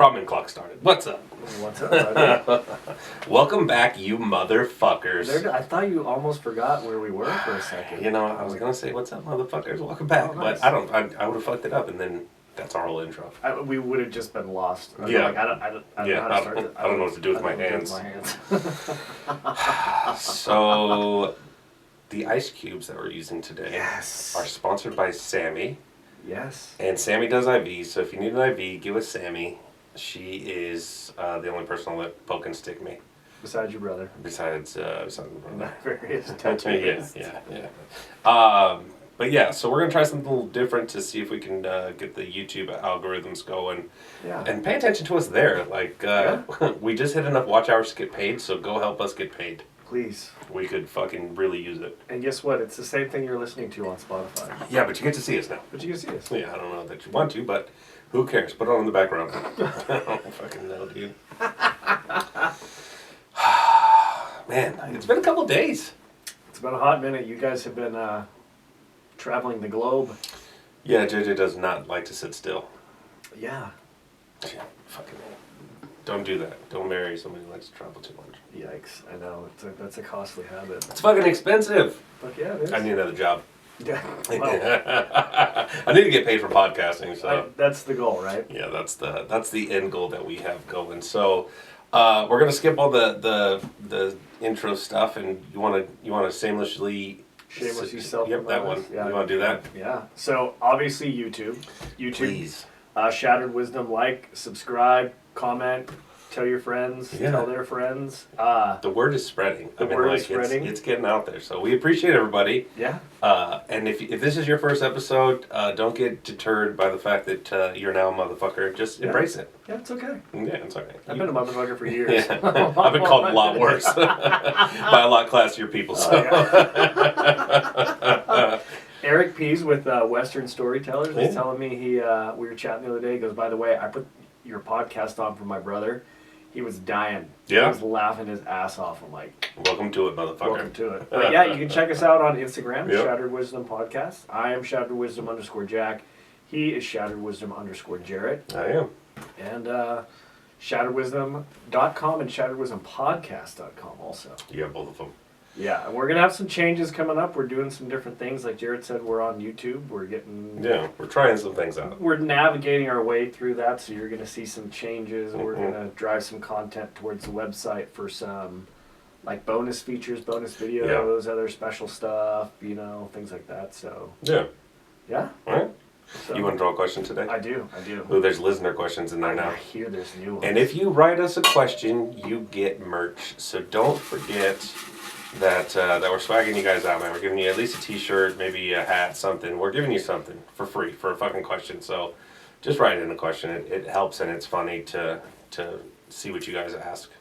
Problem clock started. What's up? What's up, buddy? Welcome back, you motherfuckers. I thought you almost forgot where we were for a second. You know, I was gonna say, "What's up, motherfuckers? Welcome back," nice. but I would have fucked it up, and then that's our whole intro. We would have just been lost. Yeah. Like, I don't know how to start it. I don't know what to do with my hands. hands. So, the ice cubes that we're using today Yes. are sponsored by Sammy. Yes. And Sammy does IV, so if you need an IV, give us Sammy. She is the only person I'll let poke and stick me. Besides your brother. Besides my brother. Various tattoos. yeah. But yeah, so we're going to try something a little different to see if we can get the YouTube algorithms going. Yeah. And pay attention to us there. Like, we just hit enough watch hours to get paid, so go help us get paid. Please. We could fucking really use it. And guess what? It's the same thing you're listening to on Spotify. Yeah, but you get to see us now. But you can see us. Yeah, I don't know that you want to, but who cares? Put it on in the background. I don't fucking know, dude. Man, it's been a couple days. It's been a hot minute. You guys have been traveling the globe. Yeah, JJ does not like to sit still. Yeah. Yeah, fucking hell. Don't do that. Don't marry somebody who likes to travel too much. Yikes. I know. That's a costly habit. It's fucking expensive. But yeah, it is. I need another job. Yeah. Well, I need to get paid for podcasting, so that's the goal, right? yeah, that's the end goal that we have going. So we're gonna skip all the intro stuff, and you wanna shamelessly Shameless yourself. Yep, that one. Yeah. You wanna do that? Yeah. So obviously YouTube. Please. Shattered Wisdom, like, subscribe, comment, tell your friends, tell their friends. The word is spreading. The word is spreading. It's getting out there. So we appreciate everybody. Yeah. And if this is your first episode, don't get deterred by the fact that you're now a motherfucker. Just embrace it. Yeah, it's okay. Yeah, it's okay. I've been a motherfucker for years. Yeah. I've been called a lot worse by a lot classier people. So. Eric Pease with Western Storytellers is telling me we were chatting the other day. He goes, by the way, I put your podcast on for my brother. He was dying. Yeah. He was laughing his ass off. I'm like, welcome to it, motherfucker. welcome to it. But yeah, you can check us out on Instagram, Yep. Shattered Wisdom Podcast. I am Shattered Wisdom _Jack. He is Shattered Wisdom _Jerett. I am. And shatteredwisdom.com and shatteredwisdompodcast.com also. You got both of them. Yeah, and we're going to have some changes coming up. We're doing some different things. Like Jerett said, we're on YouTube. We're getting... Yeah, we're trying some things out. We're navigating our way through that, so you're going to see some changes. We're going to drive some content towards the website for some, like, bonus features, bonus videos, other special stuff, things like that. So, Yeah. yeah. All right. So, You want to draw a question today? I do. Ooh, there's listener questions in there now. I hear there's new ones. And if you write us a question, you get merch. So don't forget that we're swagging you guys out, man. We're giving you at least a t-shirt, maybe a hat, something. We're giving you something for free for a fucking question. So just write in a question. It helps, and it's funny to see what you guys ask.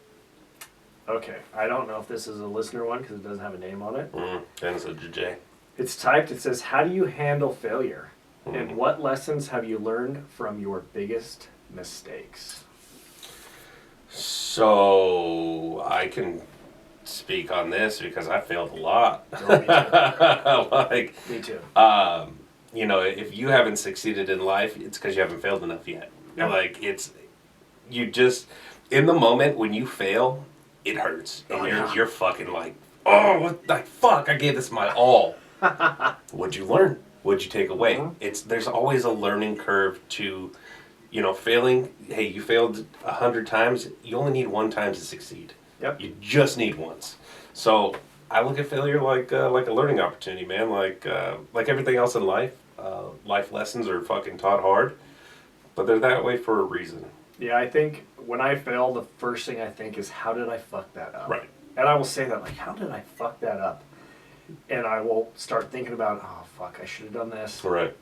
Okay, I don't know if this is a listener one because it doesn't have a name on it. And it's a J. It's typed. It says, how do you handle failure? And what lessons have you learned from your biggest mistakes? So I can speak on this because I failed a lot. Oh, me too. Me too. If you haven't succeeded in life, it's because you haven't failed enough yet. Yeah. Like you just in the moment when you fail, it hurts, and you're fucking like, oh, what the fuck! I gave this my all. What'd you learn? What'd you take away? There's always a learning curve to, failing. Hey, you failed 100 times. You only need one time to succeed. Yep. You just need once. So I look at failure like a learning opportunity, man. Like everything else in life, life lessons are fucking taught hard, but they're that way for a reason. Yeah, I think when I fail, the first thing I think is, how did I fuck that up? Right. And I will say that, like, how did I fuck that up? And I will start thinking about, oh, fuck, I should have done this. Right.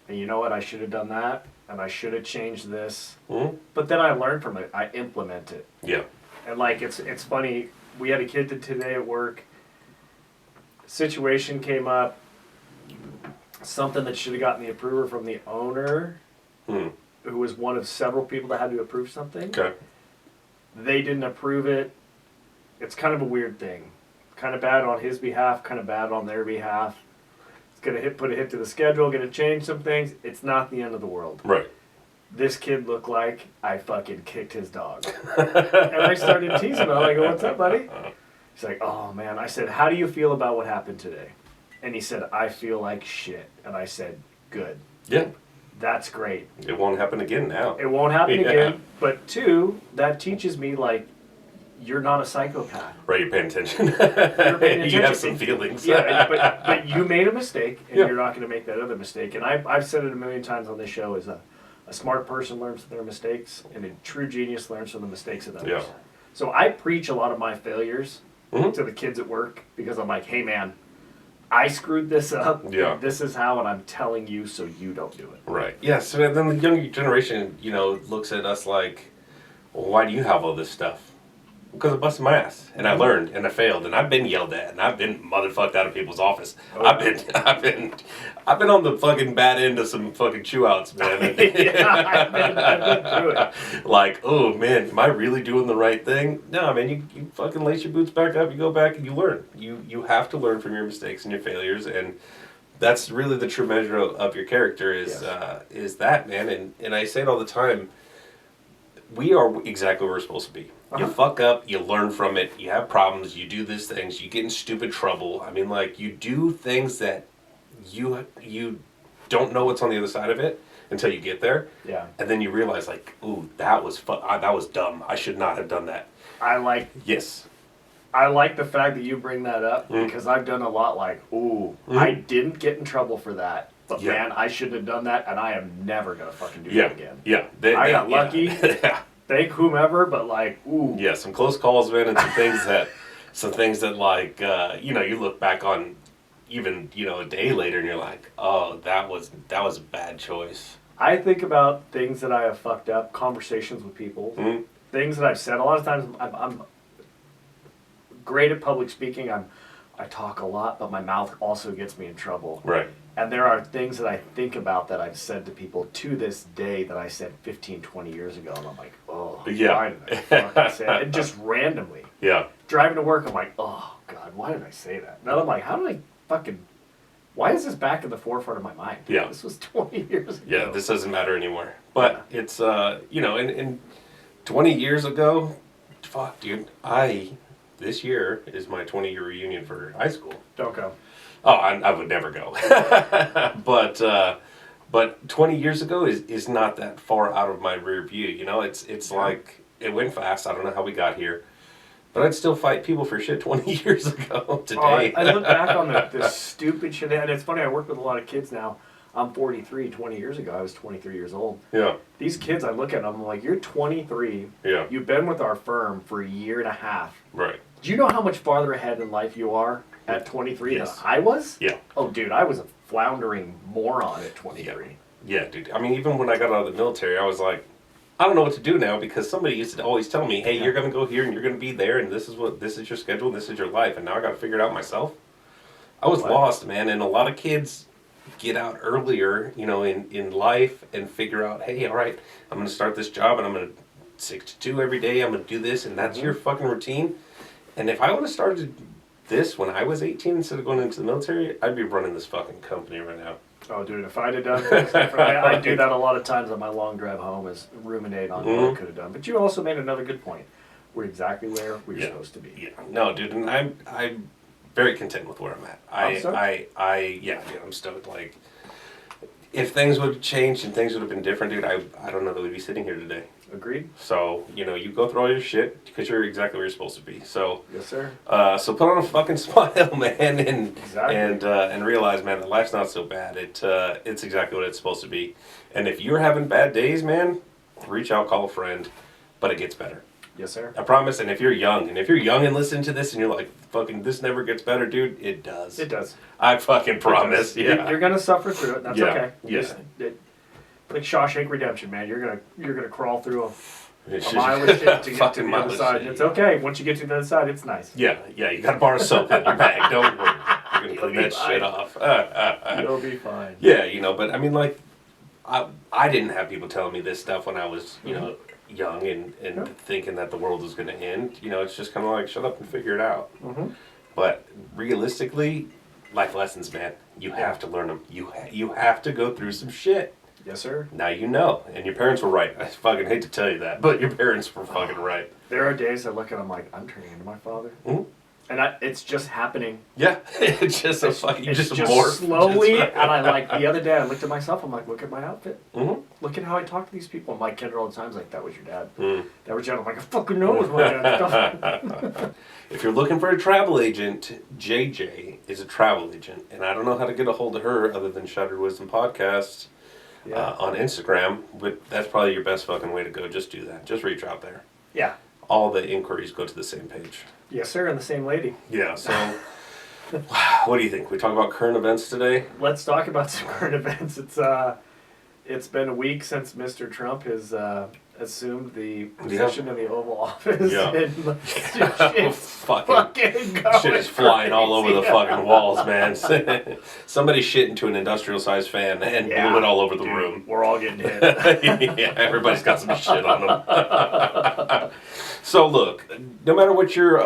And you know what? I should have done that. And I should have changed this. Mm-hmm. But then I learn from it. I implement it. Yeah. And, like, it's funny. We had a kid today at work. Situation came up. Something that should have gotten the approval from the owner, who was one of several people that had to approve something. Okay. They didn't approve it. It's kind of a weird thing. Kind of bad on his behalf, kind of bad on their behalf. It's going to put a hit to the schedule, going to change some things. It's not the end of the world. Right. this kid looked like I fucking kicked his dog. And I started teasing him. I go, what's up, buddy? He's like, oh, man. I said, how do you feel about what happened today? And he said, I feel like shit. And I said, good. Yeah. That's great. It won't happen again now. It won't happen again. But 2, that teaches me, like, you're not a psychopath. Right, you're paying attention. You're paying attention. You have some feelings. Yeah, but you made a mistake, and you're not going to make that other mistake. And I've said it a million times on this show, is a smart person learns from their mistakes, and a true genius learns from the mistakes of others. Yeah. So I preach a lot of my failures Mm-hmm. to the kids at work, because I'm like, hey, man, I screwed this up. Yeah. This is how, and I'm telling you so you don't do it. Right. Yeah, so then the younger generation, looks at us like, well, why do you have all this stuff? Because I busted my ass, and I learned, and I failed, and I've been yelled at, and I've been motherfucked out of people's office. Oh. I've been on the fucking bad end of some fucking chew outs, man. I've been through it. Like, oh man, am I really doing the right thing? No, man, you fucking lace your boots back up, you go back and you learn. You have to learn from your mistakes and your failures, and that's really the true measure of your character is that, man. And I say it all the time. We are exactly where we're supposed to be. You fuck up, you learn from it, you have problems, you do these things, you get in stupid trouble. I mean, like, you do things that you don't know what's on the other side of it until you get there. Yeah. And then you realize, like, ooh, that was dumb. I should not have done that. Yes. I like the fact that you bring that up, because I've done a lot like, ooh, I didn't get in trouble for that. But man, I shouldn't have done that, and I am never going to fucking do that again. Yeah. I got lucky. Yeah. Thank whomever, but like, ooh. Yeah, some close calls, man, and some things that like, you look back on even, a day later and you're like, oh, that was a bad choice. I think about things that I have fucked up, conversations with people, things that I've said. A lot of times I'm great at public speaking. I talk a lot, but my mouth also gets me in trouble. Right. And there are things that I think about that I've said to people to this day that I said 15, 20 years ago. And I'm like, oh, why did I fucking say that? And just randomly. Yeah. Driving to work, I'm like, oh, God, why did I say that? Now I'm like, why is this back in the forefront of my mind? Yeah. This was 20 years ago. Yeah, this doesn't matter anymore. But it's, and 20 years ago, fuck, dude, this year is my 20-year reunion for high school. Don't go. Oh, I would never go. But 20 years ago is not that far out of my rear view. It's like it went fast. I don't know how we got here, but I'd still fight people for shit 20 years ago today. I look back on this stupid shit, and it's funny. I work with a lot of kids now. I'm 43. 20 years ago, I was 23 years old. Yeah. These kids, I look at them, I'm like, you're 23. Yeah. You've been with our firm for a year and a half. Right. Do you know how much farther ahead in life you are at 23 than I was? Yeah. Oh, dude, I was a floundering moron at 23. Yeah, dude. I mean, even when I got out of the military, I was like, I don't know what to do now because somebody used to always tell me, hey, you're going to go here and you're going to be there and this is your schedule and this is your life. And now I got to figure it out myself. I was lost, man. And a lot of kids get out earlier, in life and figure out, hey, all right, I'm going to start this job and I'm going to 6 to 2 every day. I'm going to do this and that's your fucking routine. And if I would have started this when I was 18 instead of going into the military, I'd be running this fucking company right now. Oh, dude, if I'd have done things different, I do that a lot of times on my long drive home is ruminate on what I could have done. But you also made another good point. We're exactly where we're supposed to be. Yeah. No, dude, and I'm very content with where I'm at. I'm stoked. Like, if things would have changed and things would have been different, dude, I don't know that we'd be sitting here today. Agreed. So, you go through all your shit because you're exactly where you're supposed to be. So, yes, sir. So put on a fucking smile, man, exactly. and realize, man, that life's not so bad. It's exactly what it's supposed to be. And if you're having bad days, man, reach out, call a friend, but it gets better. Yes, sir. I promise. And if you're young and listening to this and you're like, fucking, this never gets better, dude, it does. It does. I fucking promise. Yeah. You're gonna suffer through it. That's okay. Yeah. Like Shawshank Redemption, man. You're gonna crawl through a mile of shit to get to the other side. It's okay. Once you get to the other side, it's nice. Yeah. You got a bar of soap in your bag. Don't worry. You're gonna clean that shit off. You'll be fine. Yeah, but I mean, like, I didn't have people telling me this stuff when I was, young and thinking that the world was going to end. It's just kind of like, shut up and figure it out. Mm-hmm. But realistically, life lessons, man, you have to learn them. You have to go through some shit. Yes, sir. Now you know. And your parents were right. I fucking hate to tell you that, but your parents were fucking right. There are days I look at them like, I'm turning into my father. Mm-hmm. And it's just happening. Yeah. It's just a fucking, it's just morph. Slowly. Just, and I like, the other day I looked at myself, I'm like, look at my outfit. Mm-hmm. Look at how I talk to these people. And my Kendra all the time is like, that was your dad. Mm. That was your dad. I'm like, I fucking know it was my dad. If you're looking for a travel agent, JJ is a travel agent. And I don't know how to get a hold of her other than Shattered Wisdom Podcast on Instagram. But that's probably your best fucking way to go. Just do that. Just reach out there. Yeah. All the inquiries go to the same page. Yes, sir, and the same lady. Yeah, so what do you think? We talk about current events today? Let's talk about some current events. It's been a week since Mr. Trump has assumed the position in the Oval Office. Yeah. And shit's fucking shit is flying all over the fucking walls, man. Somebody shit into an industrial-sized fan and blew it all over the room. We're all getting hit. Yeah, everybody's got some shit on them. So look, no matter what your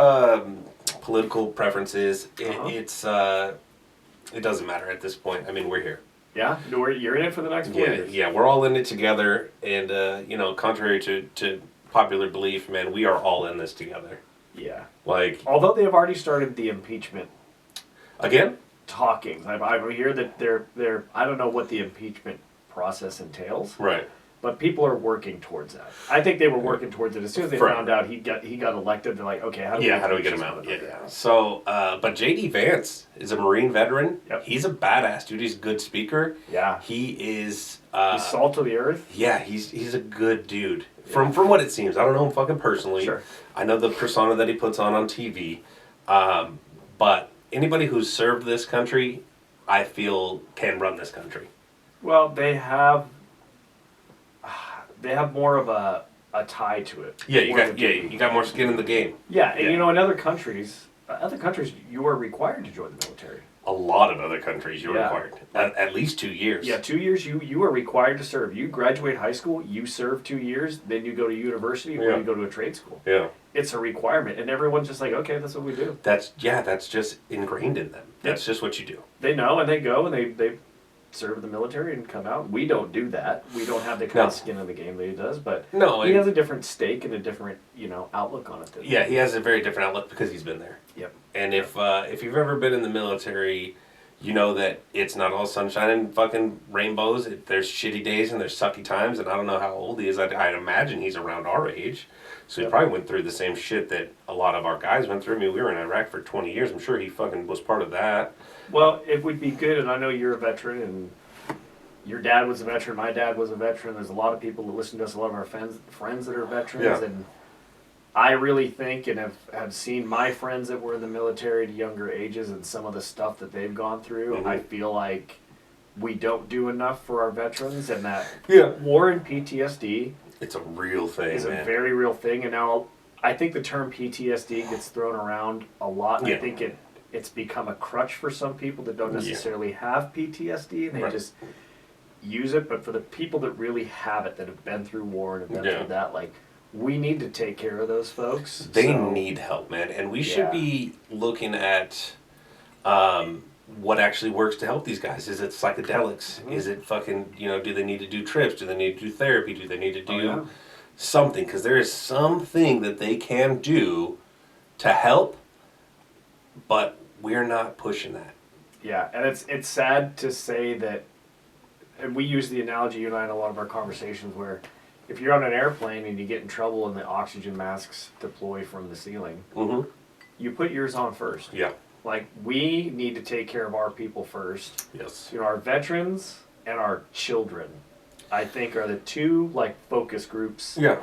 political preference is, it doesn't matter at this point. I mean, we're here. Yeah, you're in it for the next 4 years. Yeah, we're all in it together, and contrary to popular belief, man, we are all in this together. Yeah. Like, although they have already started the impeachment again talkings. I hear that they're I don't know what the impeachment process entails. Right. But people are working towards that. I think they were working towards it as soon as they found out he got elected. They're like, okay, how do we get him out? Yeah. So, but JD Vance is a Marine veteran. Yep. He's a badass dude. He's a good speaker. Yeah. He is. He's salt of the earth. Yeah, he's a good dude. Yeah. From what it seems, I don't know him fucking personally. Sure. I know the persona that he puts on TV, but anybody who's served this country, I feel can run this country. Well, they have more of a tie to it. Yeah, you got more skin in the game. Yeah, and in other countries, you are required to join the military. A lot of other countries you're required. At least 2 years. Yeah, 2 years you are required to serve. You graduate high school, you serve 2 years, then you go to university or you go to a trade school. Yeah. It's a requirement, and everyone's just like, okay, that's what we do. That's just ingrained in them. That's just what you do. They know, and they go, and they serve the military and come out. We don't do that. We don't have the kind of skin in the game that he does, but he has a different stake and a different, outlook on it. Yeah, he has a very different outlook because he's been there. Yep. And if you've ever been in the military, you know that it's not all sunshine and fucking rainbows. There's shitty days and there's sucky times, and I don't know how old he is. I'd imagine he's around our age. So he probably went through the same shit that a lot of our guys went through. I mean, we were in Iraq for 20 years. I'm sure he fucking was part of that. Well, it would be good, and I know you're a veteran, and your dad was a veteran, my dad was a veteran. There's a lot of people that listen to us, a lot of our friends that are veterans, and I really think and have seen my friends that were in the military at younger ages and some of the stuff that they've gone through. Mm-hmm. I feel like we don't do enough for our veterans, and that war and PTSD... It's a real thing, It's a very real thing, and now I think the term PTSD gets thrown around a lot, and I think it's become a crutch for some people that don't necessarily have PTSD, and they just use it, but for the people that really have it, that have been through war and have been through that, like, we need to take care of those folks. They need help, man, and we should be looking at what actually works to help these guys. Is it psychedelics? Mm-hmm. Is it fucking, do they need to do trips? Do they need to do therapy? Do they need to do something? Because there is something that they can do to help, but we're not pushing that. Yeah, and it's sad to say that, and we use the analogy, you and I, in a lot of our conversations, where if you're on an airplane and you get in trouble and the oxygen masks deploy from the ceiling, you put yours on first. Yeah. Like, we need to take care of our people first. Yes. Our veterans and our children, I think, are the two, focus groups. Yeah.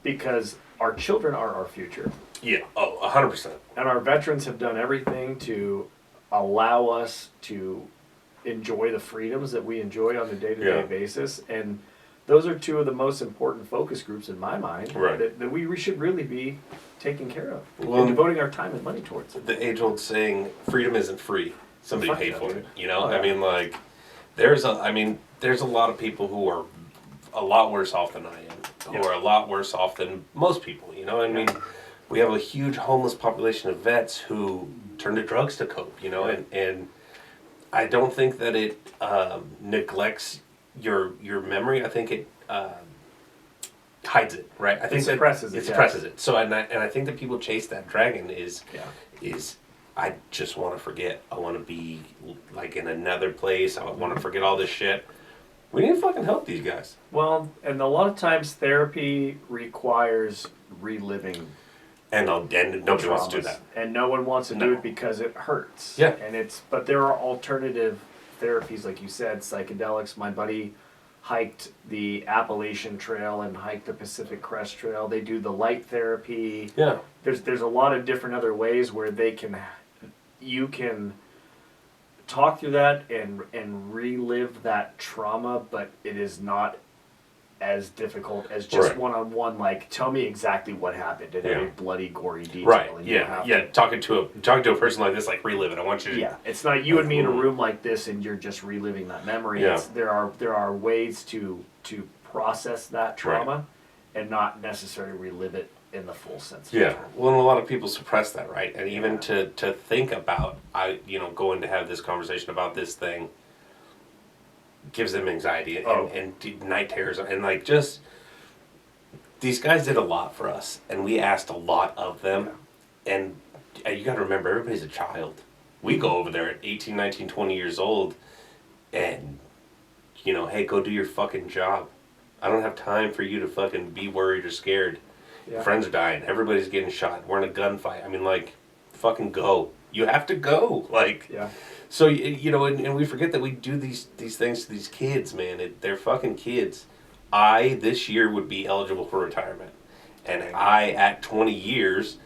Because our children are our future. Yeah. Oh, 100%. And our veterans have done everything to allow us to enjoy the freedoms that we enjoy on a day-to-day basis. And those are two of the most important focus groups in my mind that we should really be taking care of and devoting our time and money towards it. The age-old saying, freedom isn't free. Somebody paid for it. I mean, there's a lot of people who are a lot worse off than I am, who are a lot worse off than most people, I mean, we have a huge homeless population of vets who turn to drugs to cope, and I don't think that it neglects your memory, I think it hides it, right? I think it suppresses it. It suppresses it. So and I think that people chase that dragon is I just want to forget. I want to be like in another place. I want to forget all this shit. We need to fucking help these guys. Well, and a lot of times therapy requires reliving. And nobody wants to do that. And no one wants to do it because it hurts. Yeah. But there are alternative therapies, like you said, psychedelics. My buddy hiked the Appalachian Trail and hiked the Pacific Crest Trail. They do the light therapy. Yeah. There's a lot of different other ways where you can talk through that and relive that trauma, but it is not as difficult as just one-on-one, like, tell me exactly what happened in every bloody, gory detail. Right, And talking to a person like this, like, relive it. I want you to... Yeah, it's not you and me in a room like this and you're just reliving that memory. Yeah. There are ways to process that trauma and not necessarily relive it in the full sense of the term. Well, and a lot of people suppress that, right? And even to think about, going to have this conversation about this thing gives them anxiety and night terrors and like just these guys did a lot for us and we asked a lot of them and you got to remember everybody's a child. We go over there at 18, 19, 20 years old and hey, go do your fucking job. I don't have time for you to fucking be worried or scared. Friends are dying, everybody's getting shot, we're in a gunfight. I mean, like, fucking go. You have to go. Like, so, and we forget that we do these things to these kids, man. They're fucking kids. I, this year, would be eligible for retirement. And I, at 20 years,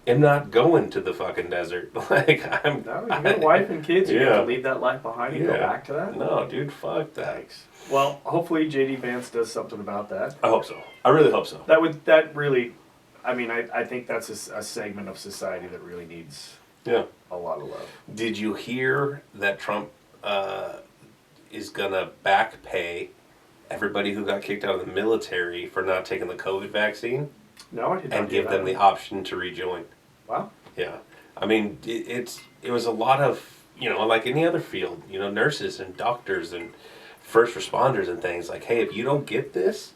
am not going to the fucking desert. Like, you got a wife and kids, you have to leave that life behind and go back to that? No, dude, fuck that. Thanks. Well, hopefully J.D. Vance does something about that. I hope so. I really hope so. That really, I think that's a segment of society that really needs... a lot of love. Did you hear that Trump is gonna back pay everybody who got kicked out of the military for not taking the COVID vaccine? No, I did not. And give them the option to rejoin. Wow. Yeah, I mean it was a lot of like any other field, nurses and doctors and first responders and things like, hey, if you don't get this,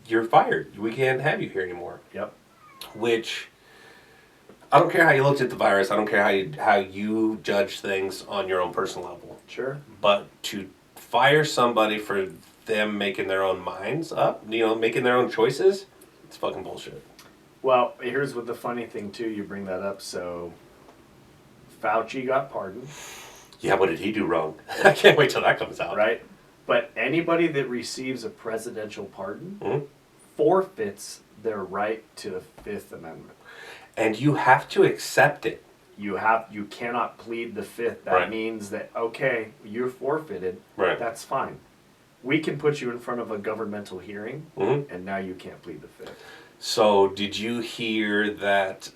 you're fired. We can't have you here anymore. Yep. Which. I don't care how you looked at the virus. I don't care how you judge things on your own personal level. Sure. But to fire somebody for them making their own minds up, making their own choices, it's fucking bullshit. Well, here's what the funny thing too. You bring that up. So, Fauci got pardoned. Yeah, what did he do wrong? I can't wait till that comes out. Right. But anybody that receives a presidential pardon forfeits their right to the Fifth Amendment. And you have to accept it. You cannot plead the Fifth. That means that, okay, you're forfeited. Right. That's fine. We can put you in front of a governmental hearing, and now you can't plead the Fifth. So did you hear that?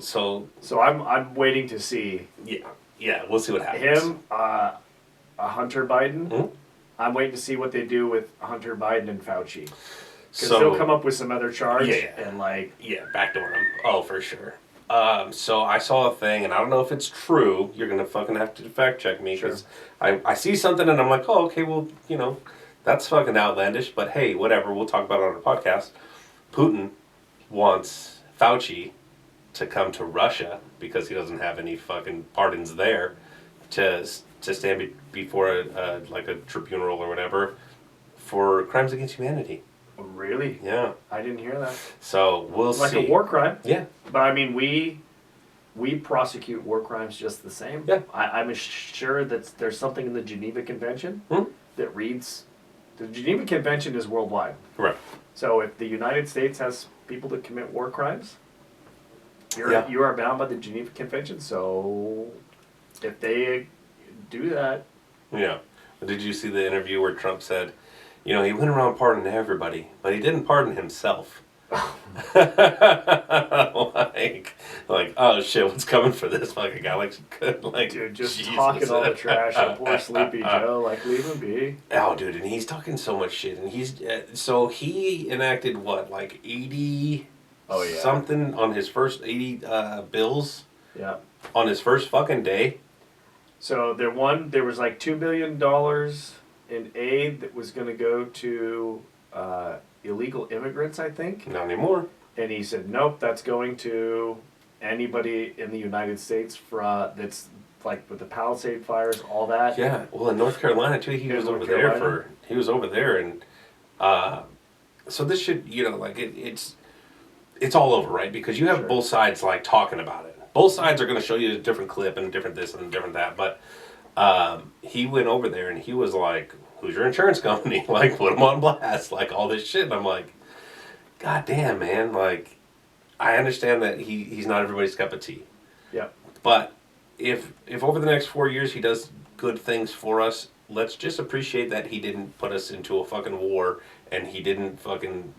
So I'm waiting to see. Yeah, we'll see what happens. Him, Hunter Biden. I'm waiting to see what they do with Hunter Biden and Fauci. Because they'll come up with some other charge and backdoor him. Oh, for sure. So I saw a thing, and I don't know if it's true. You're gonna fucking have to fact check me because I see something and I'm like, oh, okay, well, that's fucking outlandish. But hey, whatever. We'll talk about it on our podcast. Putin wants Fauci to come to Russia because he doesn't have any fucking pardons there to stand before a tribunal or whatever for crimes against humanity. Really? Yeah. I didn't hear that. So we'll see. Like a war crime. Yeah. But I mean, we prosecute war crimes just the same. Yeah. I'm sure that there's something in the Geneva Convention that reads, the Geneva Convention is worldwide. Right. So if the United States has people that commit war crimes, you are bound by the Geneva Convention. So if they do that. Yeah. Did you see the interview where Trump said, he went around pardoning everybody, but he didn't pardon himself. like, oh shit, what's coming for this fucking guy? Like, dude, just Jesus. talking all the trash on poor Sleepy Joe. Like, leave him be. Oh, dude, and he's talking so much shit, and he's so he enacted what, like 80 something on his first 80 bills. Yeah. On his first fucking day. So there was like $2 billion an aid that was going to go to illegal immigrants, I think. Not anymore. And he said, nope, that's going to anybody in the United States that's like with the Palisade fires, all that. Yeah, well, in North Carolina too, he was over there, and so this should, like it's all over, right? Because you have both sides like talking about it. Both sides are going to show you a different clip and a different this and a different that, but he went over there and he was like, "Who's your insurance company?" Like, put him on blast, like all this shit. And I'm like, God damn, man! Like, I understand that he's not everybody's cup of tea. Yeah. But if over the next 4 years he does good things for us, let's just appreciate that he didn't put us into a fucking war and he didn't fucking,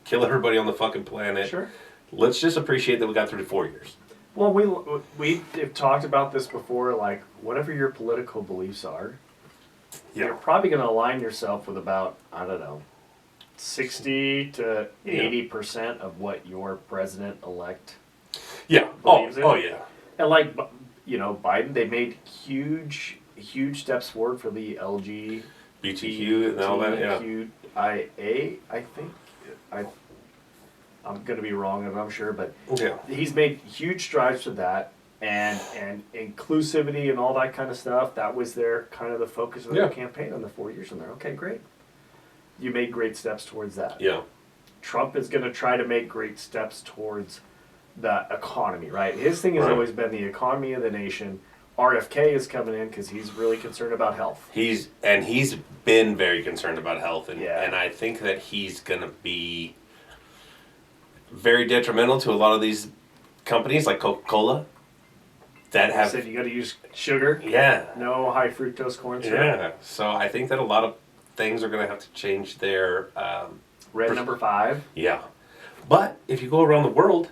kill everybody on the fucking planet. Sure. Let's just appreciate that we got through to 4 years. Well, we have talked about this before, like, whatever your political beliefs are, you're probably going to align yourself with about, I don't know, 60 to 80% of what your president-elect believes in. Oh, yeah. And, like, Biden, they made huge steps forward for the BTQ and all that, yeah. QIA, I think. I'm going to be wrong, I'm sure, but yeah. He's made huge strides for that, and inclusivity and all that kind of stuff. That was their kind of the focus of their campaign on the 4 years in there. Okay, great. You made great steps towards that. Yeah. Trump is going to try to make great steps towards the economy, right? His thing has always been the economy of the nation. RFK is coming in because he's really concerned about health. He's been very concerned about health, and I think that he's going to be very detrimental to a lot of these companies like Coca-Cola that have said you got to use sugar. Yeah. No high fructose corn syrup. Yeah. So I think that a lot of things are going to have to change their red number 5. Yeah. But if you go around the world,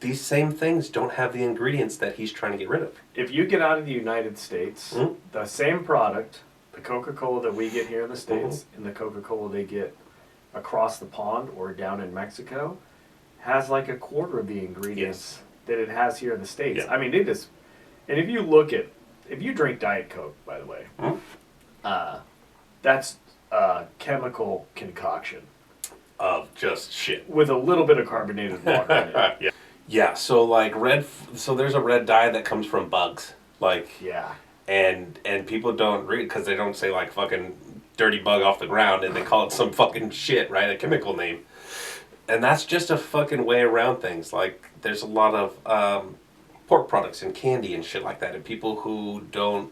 these same things don't have the ingredients that he's trying to get rid of. If you get out of the United States, the same product, the Coca-Cola that we get here in the States and the Coca-Cola they get across the pond or down in Mexico, has like a quarter of the ingredients that it has here in the States. Yeah. I mean, it is. And if you drink Diet Coke, by the way, that's a chemical concoction. Of just shit. With a little bit of carbonated water in it. Yeah. Yeah, so like there's a red dye that comes from bugs. Like, and people don't read because they don't say like fucking dirty bug off the ground and they call it some fucking shit, right? A chemical name. And that's just a fucking way around things. Like, there's a lot of pork products and candy and shit like that, and people who don't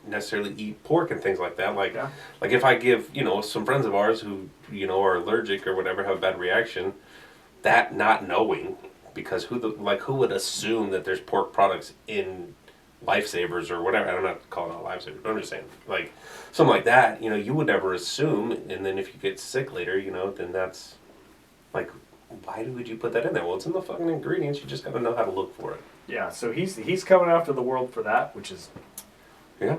necessarily eat pork and things like that. Like, like if I give, some friends of ours who, are allergic or whatever, have a bad reaction, that not knowing, because who would assume that there's pork products in Lifesavers or whatever? I'm not calling it Lifesavers, but I'm just saying, like, something like that, you would never assume, and then if you get sick later, then that's, like, why would you put that in there? Well, it's in the fucking ingredients, you just gotta know how to look for it. Yeah, so he's coming after the world for that, which is... Yeah.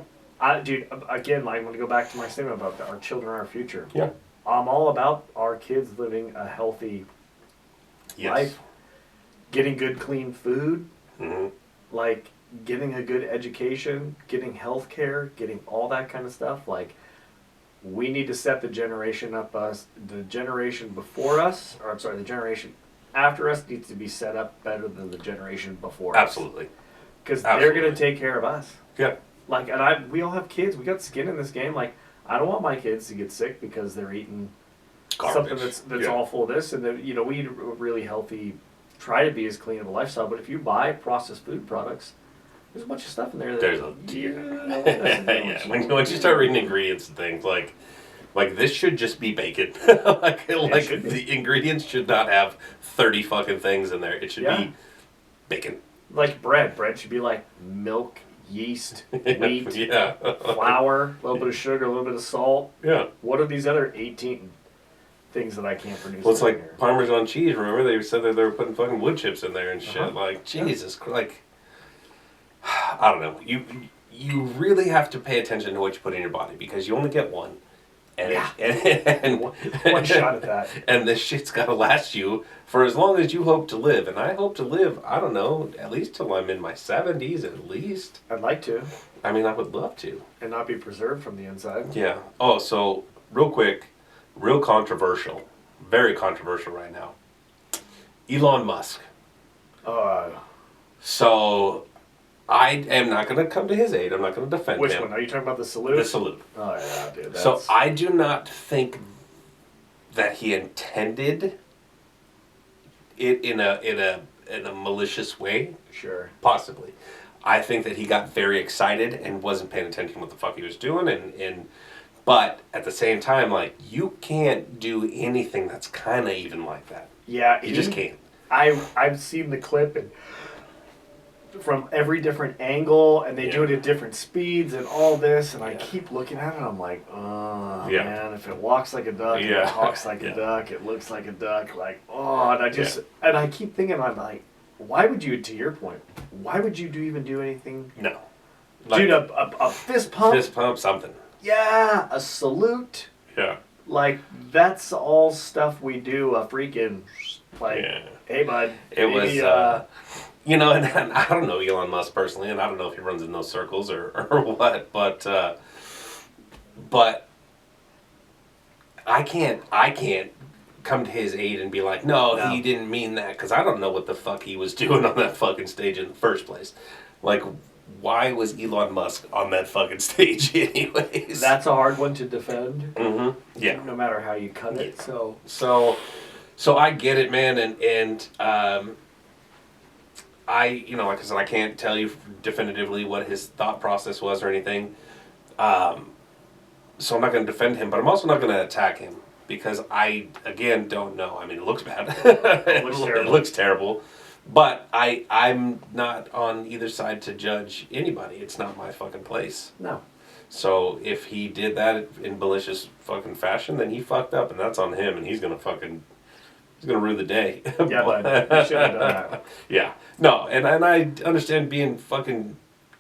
Dude, again, I'm going to go back to my statement about our children, our future. Yeah. I'm all about our kids living a healthy life, getting good, clean food, like getting a good education, getting health care, getting all that kind of stuff. Like, we need to set the generation the generation before us, or I'm sorry, the generation after us needs to be set up better than the generation before us. Absolutely. Because they're going to take care of us. Yeah. Like, and we all have kids. We got skin in this game. Like, I don't want my kids to get sick because they're eating something that's all full of this. And then, we eat a really healthy, try to be as clean of a lifestyle. But if you buy processed food products, there's a bunch of stuff in there. Once you start reading ingredients and things, like this should just be bacon. like the ingredients should not have 30 fucking things in there. It should be bacon. Like bread. Bread should be like milk, yeast, wheat, flour, a little bit of sugar, a little bit of salt. Yeah. What are these other 18 things that I can't produce? Well, it's like here? Parmesan cheese. Remember they said that they were putting fucking wood chips in there and shit. Like, Jesus, like, I don't know. You really have to pay attention to what you put in your body because you only get one. And, Yeah. and One shot at that. And this shit's got to last you for as long as you hope to live. And I hope to live, I don't know, at least till I'm in my 70s at least. I'd like to. I mean, I would love to. And not be preserved from the inside. Yeah. Oh, so real quick, real controversial. Very controversial right now. Elon Musk. So I am not going to come to his aid. I'm not going to defend him. Which one? Are you talking about the salute? The salute. Oh, yeah, dude. That's... So I do not think that he intended it in a malicious way. Sure. Possibly. I think that he got very excited and wasn't paying attention to what the fuck he was doing. But at the same time, like, you can't do anything that's kind of even like that. Yeah. You just can't. I've seen the clip and from every different angle, and they do it at different speeds and all this, and I keep looking at it, and I'm like, oh, man, if it walks like a duck, it talks like a duck, it looks like a duck, like, oh, and I just, and I keep thinking, I'm like, why would you, to your point, why would you even do anything? No. Like, dude, a fist pump? Fist pump, something. Yeah, a salute. Yeah. Like, that's all stuff we do, a freaking, like, hey, bud. It maybe, was, you know, and I don't know Elon Musk personally, and I don't know if he runs in those circles or what, but I can't come to his aid and be like, no, he didn't mean that, because I don't know what the fuck he was doing on that fucking stage in the first place. Like, why was Elon Musk on that fucking stage anyways? That's a hard one to defend. Mm-hmm. Yeah. No matter how you cut it, So I get it, man, and I, you know, like I said, I can't tell you definitively what his thought process was or anything. So I'm not going to defend him, but I'm also not going to attack him because I, again, don't know. I mean, it looks bad. It looks terrible. But I'm not on either side to judge anybody. It's not my fucking place. No. So if he did that in malicious fucking fashion, then he fucked up, and that's on him, and he's going to rue the day. Yeah, but he should have done that. Yeah. No, and I understand being fucking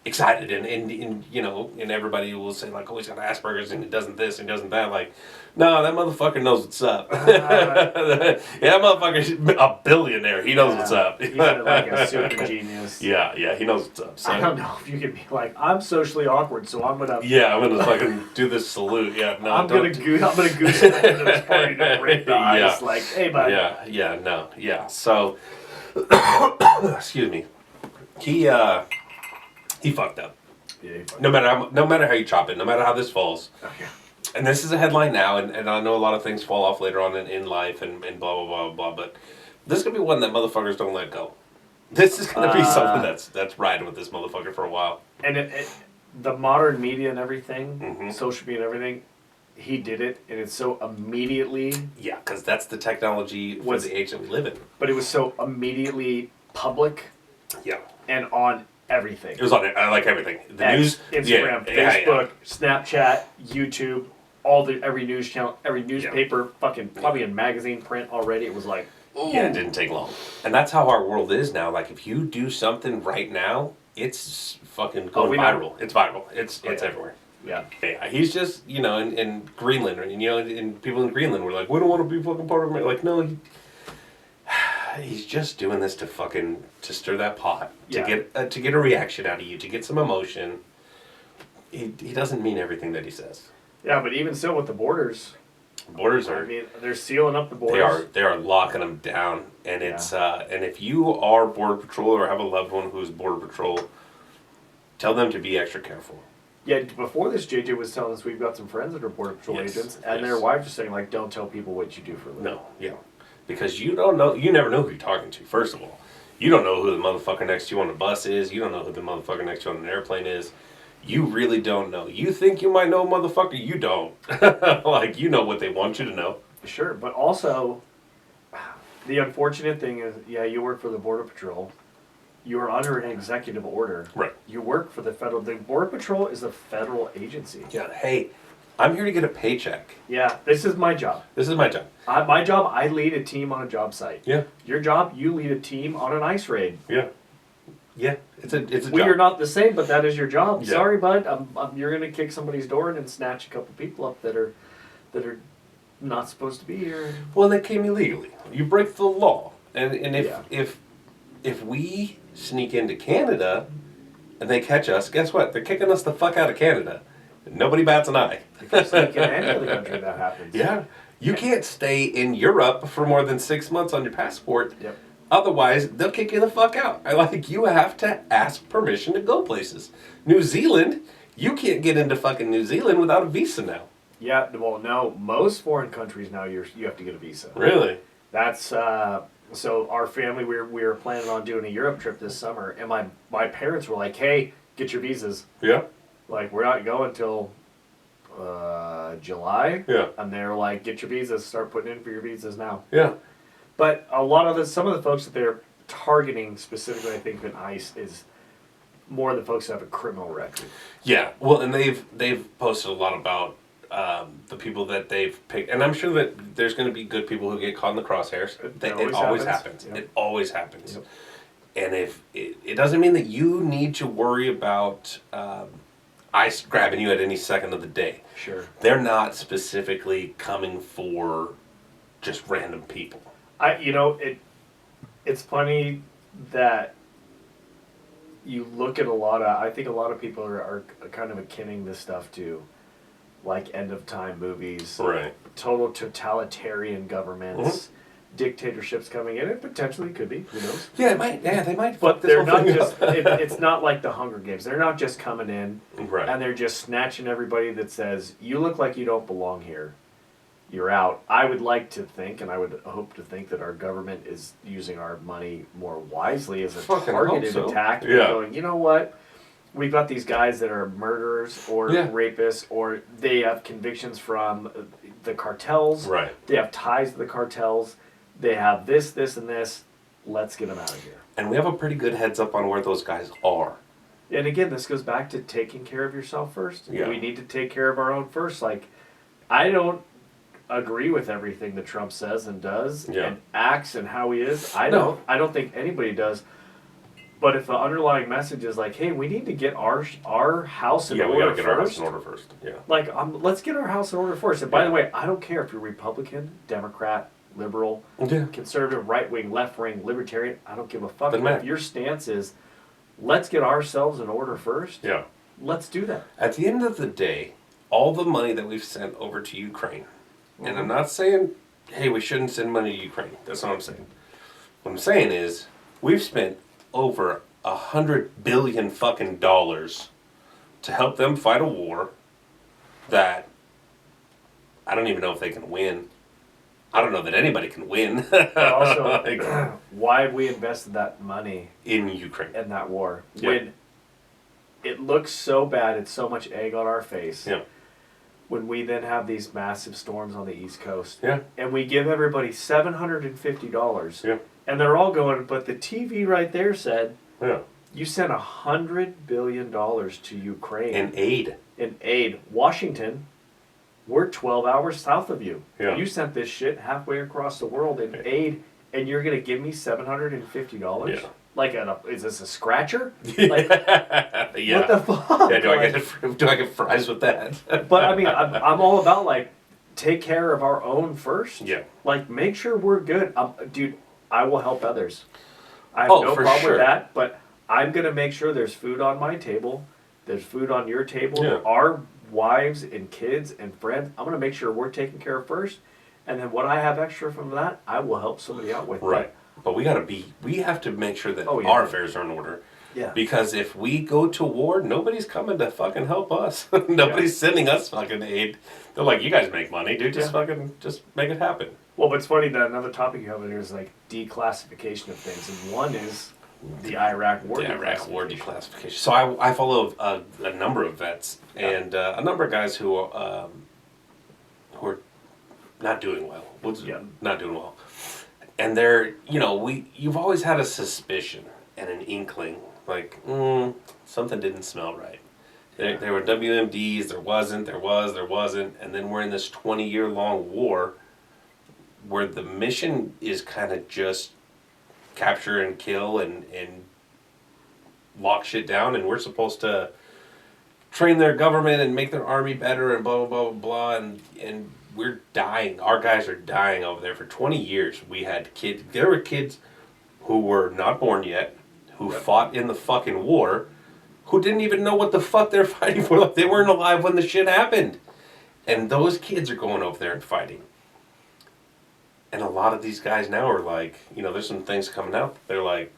excited and you know, and everybody will say like, oh, he's got Asperger's and he doesn't this and he doesn't that. Like, no, that motherfucker knows what's up. Yeah, that motherfucker's a billionaire. He knows what's up. He's like a super genius. Yeah, he knows what's up. So. I don't know if you could be like, I'm socially awkward, so I'm gonna. Yeah, I'm gonna fucking do this salute. Yeah, no, I'm gonna goose it into this party to break the ice. Like, hey, buddy. Yeah. So, excuse me. He fucked up. Yeah, he fucked up. No matter how you chop it, no matter how this falls. Okay. And this is a headline now, and I know a lot of things fall off later on in life and blah, blah, blah, blah, but this is going to be one that motherfuckers don't let go. This is going to be something that's riding with this motherfucker for a while. And the modern media and everything, social media and everything, he did it, and it's so immediately... Yeah, because that's the technology for the age that we live in. But it was so immediately public. Yeah. And on everything. It was on like everything. The news, Instagram, Facebook, Snapchat, YouTube, every news channel, every newspaper, fucking probably in magazine print already. It was like, ooh. Yeah, it didn't take long. And that's how our world is now. Like, if you do something right now, it's fucking going viral. It's viral. It's everywhere. Yeah. He's just, you know, in Greenland, and you know, and people in Greenland were like, we don't want to be fucking part of it. Like, no, he's just doing this to stir that pot, to get a reaction out of you, to get some emotion. He doesn't mean everything that he says. Yeah, but even still with the borders are. I mean, they're sealing up the borders. They are locking them down, and it's and if you are Border Patrol or have a loved one who's Border Patrol, tell them to be extra careful. Yeah, before this, JJ was telling us we've got some friends that are Border Patrol agents, and their wives are saying like, don't tell people what you do for a living. No, yeah. Because you don't know, you never know who you're talking to, first of all. You don't know who the motherfucker next to you on the bus is. You don't know who the motherfucker next to you on an airplane is. You really don't know. You think you might know a motherfucker, you don't. Like, you know what they want you to know. Sure, but also, the unfortunate thing is, you work for the Border Patrol. You are under an executive order. Right. You work for the Border Patrol is a federal agency. Yeah, hey, I'm here to get a paycheck. Yeah, this is my job. My job, I lead a team on a job site. Yeah. Your job, you lead a team on an ice raid. Yeah. Yeah, it's a job. We are not the same, but that is your job. Yeah. Sorry, bud. You're gonna kick somebody's door in and snatch a couple people up that that are not supposed to be here. Well, they came illegally. You break the law, and Yeah. if we sneak into Canada and they catch us, guess what? They're kicking us the fuck out of Canada. Nobody bats an eye. If you sneak in any other country, that happens. Yeah. You can't stay in Europe for more than 6 months on your passport. Yep. Otherwise, they'll kick you the fuck out. You have to ask permission to go places. New Zealand, you can't get into fucking New Zealand without a visa now. Yeah, well, no, most foreign countries now you have to get a visa. Really? That's so our family we were planning on doing a Europe trip this summer, and my parents were like, "Hey, get your visas." Yeah. Like, we're not going till July. Yeah. And they're like, "Get your visas. Start putting in for your visas now." Yeah. But some of the folks that they're targeting specifically, I think, in ICE is more the folks that have a criminal record. Yeah. Well, and they've posted a lot about the people that they've picked, and I'm sure that there's going to be good people who get caught in the crosshairs. It always happens. Yep. It always happens. Yep. And if it doesn't mean that you need to worry about ICE grabbing you at any second of the day. Sure. They're not specifically coming for just random people. It's funny that you look at I think a lot of people are kind of akinning this stuff to like end of time movies, right? Total totalitarian governments, dictatorships coming in. It potentially could be. Who knows? Yeah, it might. Yeah, they might. But they're not just. It's not like the Hunger Games. They're not just coming in and they're just snatching everybody that says you look like you don't belong here. You're out. I would like to think, and I would hope to think, that our government is using our money more wisely as a targeted attack. Yeah. Going, you know what? We've got these guys that are murderers or rapists, or they have convictions from the cartels. Right. They have ties to the cartels. They have this, and this. Let's get them out of here. And we have a pretty good heads up on where those guys are. And again, this goes back to taking care of yourself first. Yeah. We need to take care of our own first. Like, I don't agree with everything that Trump says and does and acts and how he is. I don't think anybody does. But if the underlying message is like, hey, we need to get our house in order first. Yeah, we gotta get our house in order first. Yeah. Like, let's get our house in order first. And by the way, I don't care if you're Republican, Democrat, liberal, conservative, right wing, left wing, libertarian. I don't give a fuck. If your stance is, let's get ourselves in order first. Yeah. Let's do that. At the end of the day, all the money that we've sent over to Ukraine, and I'm not saying, hey, we shouldn't send money to Ukraine. That's not what I'm saying. What I'm saying is, we've spent over $100 billion fucking dollars to help them fight a war that I don't even know if they can win. I don't know that anybody can win. But also, why have we invested that money in Ukraine in that war when it looks so bad? It's so much egg on our face. Yeah. When we then have these massive storms on the East Coast, and we give everybody $750, and they're all going, but the TV right there said, you sent $100 billion to Ukraine in aid. In aid, Washington, we're 12 hours south of you. Yeah. You sent this shit halfway across the world in aid, and you're gonna give me $750? Yeah. Like, is this a scratcher? Like, what the fuck? Yeah, do I get fries with that? But I mean, I'm all about like, take care of our own first. Yeah. Like, make sure we're good. Dude, I will help others. I have no problem with that. But I'm gonna make sure there's food on my table, there's food on your table. Yeah. Our wives and kids and friends. I'm gonna make sure we're taken care of first, and then what I have extra from that, I will help somebody out with. Right. But we have to make sure that our affairs are in order. Yeah. Because if we go to war, nobody's coming to fucking help us. Nobody's sending us fucking aid. They're like, you guys make money, dude. Just make it happen. Well, but it's funny that another topic you have in here is like declassification of things, and one is the Iraq War. The Iraq War declassification. So I follow a number of vets and a number of guys who are not doing well. Not doing well. And they're, you've always had a suspicion and an inkling, like, something didn't smell right. There were WMDs, there wasn't, and then we're in this 20-year-long war where the mission is kind of just capture and kill and lock shit down, and we're supposed to train their government and make their army better and blah, blah, blah, blah, and we're dying. Our guys are dying over there. For 20 years, we had kids. There were kids who were not born yet, who fought in the fucking war, who didn't even know what the fuck they're fighting for. Like, they weren't alive when the shit happened. And those kids are going over there and fighting. And a lot of these guys now are like, there's some things coming out. They're like,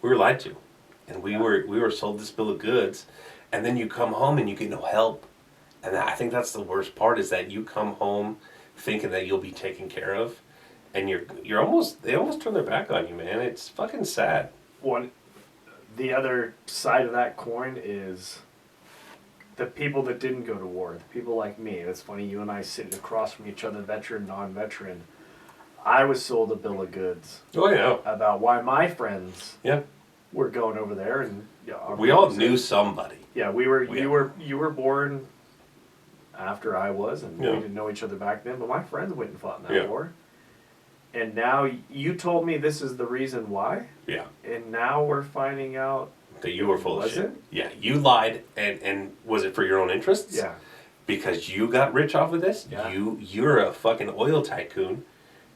we were lied to. And we were sold this bill of goods. And then you come home and you get no help. And I think that's the worst part, is that you come home thinking that you'll be taken care of. And they almost turn their back on you, man. It's fucking sad. The other side of that coin is the people that didn't go to war, the people like me. It's funny, you and I sitting across from each other, veteran, non-veteran. I was sold a bill of goods. Oh, yeah. About why my friends were going over there. And we all knew somebody. Yeah, you were born after I was, and we didn't know each other back then, but my friends went and fought in that war. And now you told me this is the reason why. Yeah. And now we're finding out that you were full of shit. It? Yeah, you lied, and was it for your own interests? Yeah. Because you got rich off of this? Yeah. You're a fucking oil tycoon,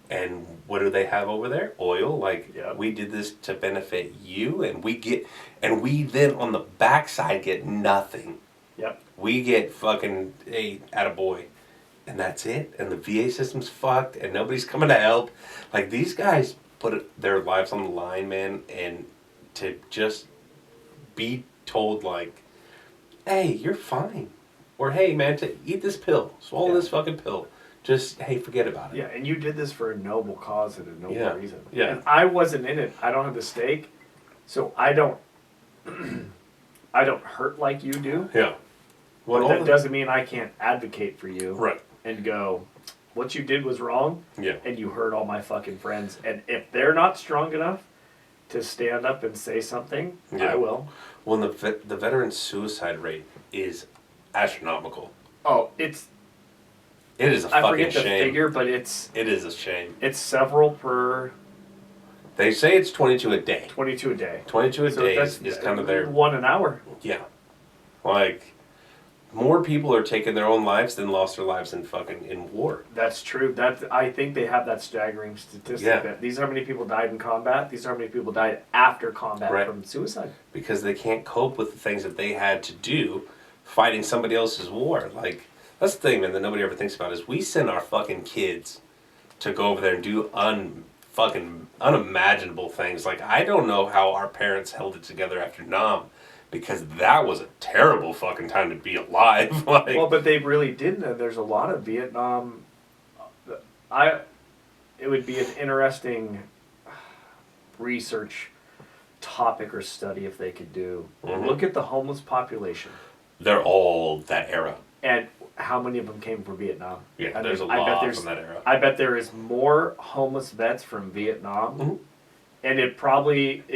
and what do they have over there? Oil. Like, we did this to benefit you, and we then on the backside get nothing. Yep. We get fucking attaboy. And that's it. And the VA system's fucked, and nobody's coming to help. Like, these guys put their lives on the line, man, and to just be told, like, hey, you're fine. Or, hey, man, to eat this pill. Swallow this fucking pill. Just, hey, forget about it. Yeah, and you did this for a noble cause and a noble reason. Yeah. And I wasn't in it. I don't have the stake. So I don't I don't hurt like you do. Yeah. Well, but that doesn't mean I can't advocate for you. Right. And go, what you did was wrong. Yeah. And you hurt all my fucking friends. And if they're not strong enough to stand up and say something, I will. Well, the veteran suicide rate is astronomical. Oh, it is a fucking shame. I forget the figure, but it is a shame. It's several per. They say it's 22 a day. 22 a day. 22 a day is kind of their... 1 an hour. Yeah. Like, more people are taking their own lives than lost their lives in war. That's true. I think they have that staggering statistic that these are how many people died in combat. These are how many people died after combat from suicide. Because they can't cope with the things that they had to do fighting somebody else's war. Like, that's the thing, man, that nobody ever thinks about is we send our fucking kids to go over there and do unimaginable things. Like, I don't know how our parents held it together after Nam. Because that was a terrible fucking time to be alive. Like, well, but they really didn't. And there's a lot of Vietnam. It would be an interesting research topic or study if they could do. Mm-hmm. Look at the homeless population. They're all that era. And how many of them came from Vietnam? Yeah, there's a lot from that era. I bet there is more homeless vets from Vietnam. Mm-hmm. And it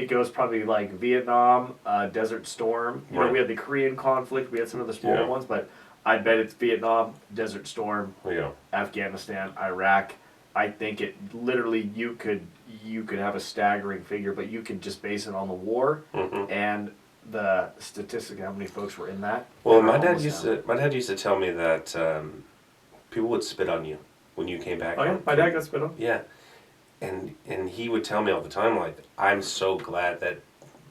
goes like Vietnam, Desert Storm. You know, we had the Korean conflict. We had some of the smaller ones, but I bet it's Vietnam, Desert Storm, Afghanistan, Iraq. I think it literally you could have a staggering figure, but you could just base it on the war and the statistic of how many folks were in that. Well, my dad used to tell me that people would spit on you when you came back. Oh yeah, my dad got spit on. Yeah. And he would tell me all the time, like, I'm so glad that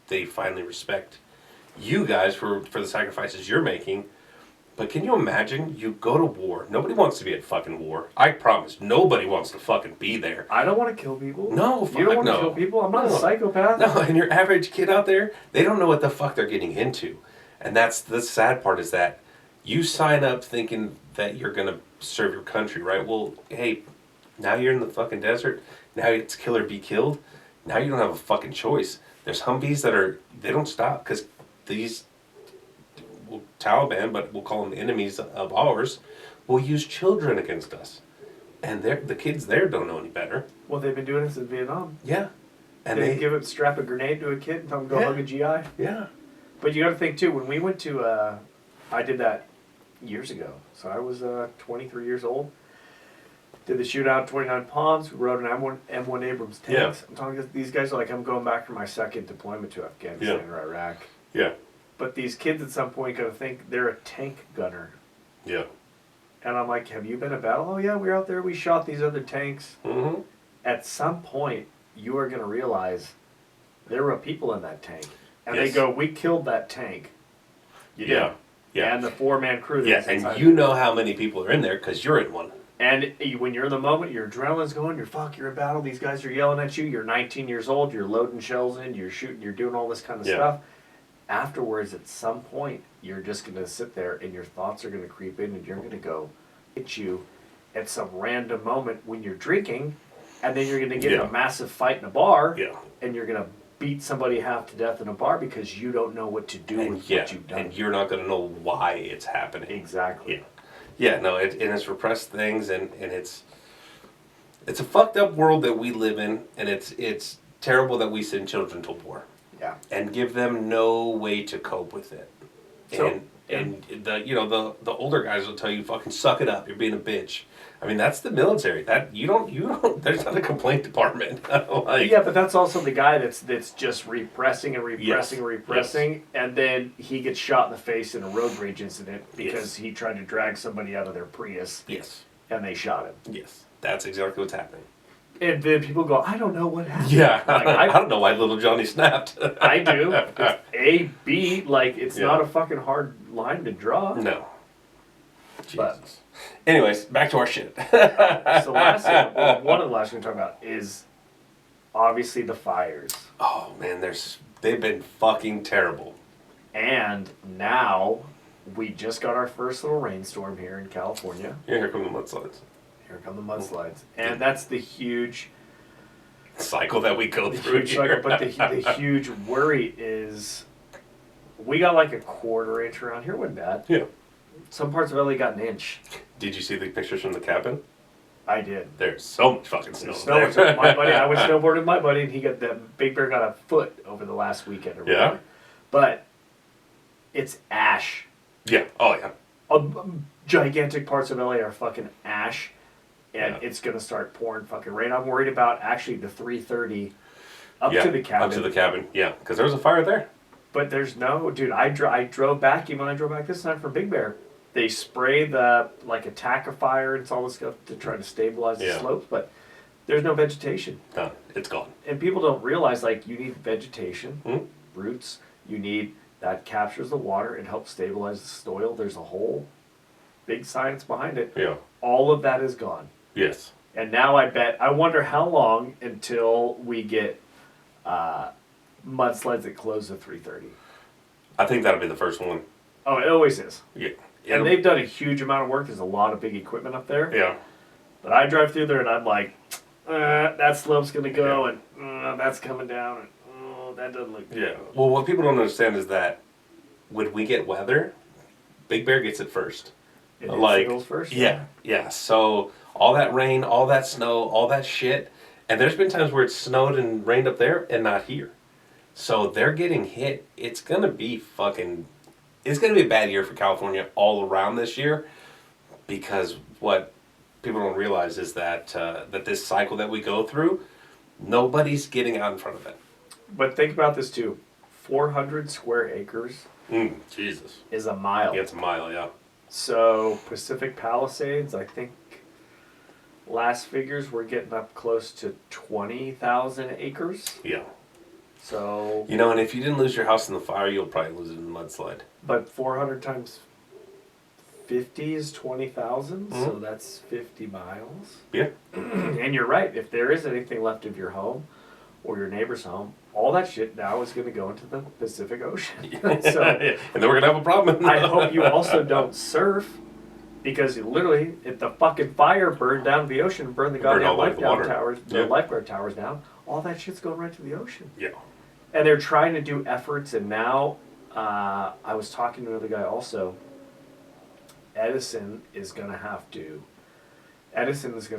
they finally respect you guys for the sacrifices you're making. But can you imagine? You go to war. Nobody wants to be at fucking war. I promise. Nobody wants to fucking be there. I don't want to kill people. No, fuck no. You don't want to kill people? I'm not a psychopath. No, and your average kid out there, they don't know what the fuck they're getting into. And that's the sad part, is that you sign up thinking that you're going to serve your country, right? Well, hey, now you're in the fucking desert. Now it's kill or be killed. Now you don't have a fucking choice. There's Humvees they don't stop because these Taliban, but we'll call them enemies of ours, will use children against us. And the kids there don't know any better. Well, they've been doing this in Vietnam. Yeah. And they strap a grenade to a kid and tell him to go hug a GI. Yeah. But you got to think too, when we went to, I did that years ago. So I was 23 years old. Did the shootout, 29 Palms. We rode an M1 Abrams tanks. Yeah. I'm talking. These guys are like, I'm going back for my second deployment to Afghanistan or Iraq. Yeah. But these kids at some point got to think they're a tank gunner. Yeah. And I'm like, have you been in battle? Oh, yeah, we were out there. We shot these other tanks. Mm-hmm. At some point, you are going to realize there were people in that tank. And Yes. they go, we killed that tank. You did. Yeah. Yeah. And the 4-man crew. Yeah, and you know how many people are in there because you're in one. And when you're in the moment, your adrenaline's going, you're in battle, these guys are yelling at you, you're 19 years old, you're loading shells in, you're shooting, you're doing all this kind of stuff. Afterwards, at some point, you're just going to sit there and your thoughts are going to creep in and you're going to go hit you at some random moment when you're drinking, and then you're going to get in a massive fight in a bar, and you're going to beat somebody half to death in a bar because you don't know what to do with what you've done. And you're not going to know why it's happening. Exactly. Yeah. Yeah, no, and it's repressed things, and it's a fucked up world that we live in, and it's terrible that we send children to war. Yeah. And give them no way to cope with it. And the older guys will tell you, fucking suck it up, you're being a bitch. I mean, that's the military. That you don't there's not a complaint department. Yeah, but that's also the guy that's just repressing and repressing, and then he gets shot in the face in a road rage incident because he tried to drag somebody out of their Prius. Yes. And they shot him. Yes. That's exactly what's happening. And then people go, I don't know what happened. Yeah. Like, I don't know why little Johnny snapped. I do. It's A, B, like, it's not a fucking hard line to draw. No. Jesus. But, anyways, back to our shit. So one of the last things we're talking about is obviously the fires. Oh man, they've been fucking terrible. And now we just got our first little rainstorm here in California. Yeah, here come the mudslides. Here come the mudslides. And that's the huge cycle that we go through. But the huge worry is we got like a quarter inch around here. Wasn't bad. Yeah. Some parts of LA got an inch. Did you see the pictures from the cabin? I did. There's so much fucking snow. My buddy, I was snowboarding with my buddy, and he got that Big Bear got a foot over the last weekend. Or whatever. But it's ash. Yeah. Oh yeah. Gigantic parts of LA are fucking ash, and it's gonna start pouring fucking rain. I'm worried about actually the 330 up to the cabin. Up to the cabin. Yeah, because there was a fire there. But there's no, dude. I drove back. Even when I drove back this time from Big Bear, they spray the tackifier and all this stuff to try to stabilize the slopes, but there's no vegetation. No, it's gone. And people don't realize you need vegetation, roots. You need that captures the water and helps stabilize the soil. There's a whole big science behind it. Yeah. All of that is gone. Yes. And now I wonder how long until we get mudslides that close the 330. I think that'll be the first one. Oh, it always is. Yeah. And they've done a huge amount of work. There's a lot of big equipment up there. Yeah. But I drive through there and I'm like, that slope's going to go and that's coming down and that doesn't look good. Yeah. Well, what people don't understand is that when we get weather, Big Bear gets it first. It goes first? Yeah. Yeah. So all that rain, all that snow, all that shit. And there's been times where it snowed and rained up there and not here. So they're getting hit. It's going to be a bad year for California all around this year, because what people don't realize is that that this cycle that we go through, nobody's getting out in front of it. But think about this too. 400 square acres Jesus. is a mile. Yeah, it's a mile, yeah. So Pacific Palisades, I think last figures we're getting up close to 20,000 acres. Yeah. So and if you didn't lose your house in the fire, you'll probably lose it in the mudslide. But 400 times 50 is 20,000, so that's 50 miles. Yeah. And you're right. If there is anything left of your home or your neighbor's home, all that shit now is going to go into the Pacific Ocean. So, and then we're going to have a problem. I hope you also don't surf, because literally, if the fucking fire burned down to the ocean and burned the goddamn lifeguard towers down, all that shit's going right to the ocean. Yeah. And they're trying to do efforts, and now I was talking to another guy also. Edison is going to